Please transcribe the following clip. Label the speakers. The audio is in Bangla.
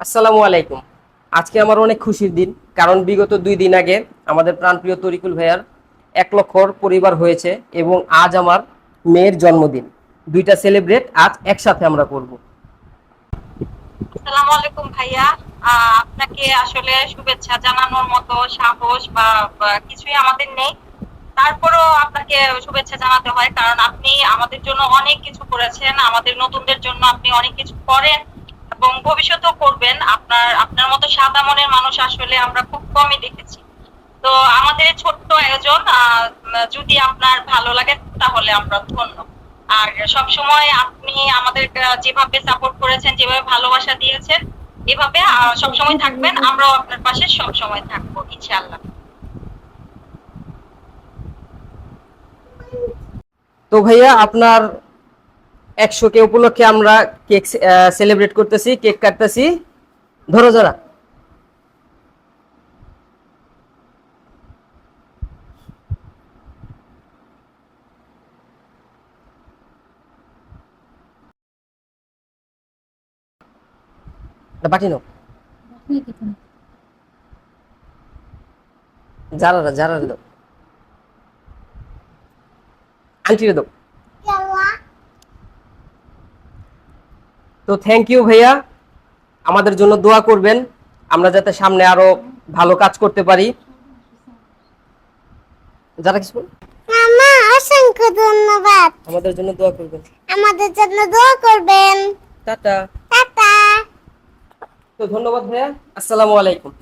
Speaker 1: আসসালামু আলাইকুম। আজকে আমার অনেক খুশির দিন, কারণ বিগত 2 দিন আগে আমাদের প্রাণপ্রিয় তরিকুল ভাইয়ার 1 লক্ষর পরিবার হয়েছে এবং আজ আমার মেয়ের জন্মদিন। দুইটা সেলিব্রেট আজ একসাথে আমরা করব।
Speaker 2: আসসালামু আলাইকুম ভাইয়া। আপনাকে আসলে শুভেচ্ছা জানানোর মতো সাহস বা কিছুই আমাদের নেই। তারপরেও আপনাকে শুভেচ্ছা জানাতে হয়, কারণ আপনি আমাদের জন্য অনেক কিছু করেছেন, আমাদের নতুনদের জন্য আপনি অনেক কিছু করেন এবং ভবিষ্যতেও করবেন। আপনার মতো সাদা মনের মানুষ আসলে আমরা খুব কমই দেখেছি। তো আমাদের এই ছোট্ট আয়োজন যদি আপনার ভালো লাগে তাহলে আমরা ধন্য। আর সবসময় আপনি আমাদের যেভাবে সাপোর্ট করেছেন, যেভাবে ভালোবাসা দিয়েছেন, এভাবে সবসময় থাকবেন। আমরাও আপনার পাশে সবসময় থাকবো ইনশাআল্লাহ।
Speaker 1: তো ভাইয়া, আপনার 100 কে উপলক্ষে আমরা কেক সেলিব্রেট করতেছি, কেক কাটতেছি। ধরো যারা, বাটি নাও। যারা যারা দাও, আন্টিরে দাও। তো থ্যাংক ইউ ভাইয়া, আমাদের জন্য দোয়া করবেন, আমরা যাতে সামনে আরো ভালো কাজ করতে পারি। যারা কিছু বল?
Speaker 3: মামা, অসংখ্য ধন্যবাদ।
Speaker 1: আমাদের জন্য দোয়া করবেন।
Speaker 3: আমাদের জন্য দোয়া করবেন।
Speaker 1: টাটা।
Speaker 3: টাটা।
Speaker 1: তো ধন্যবাদ ভাইয়া, আসসালামু আলাইকুম।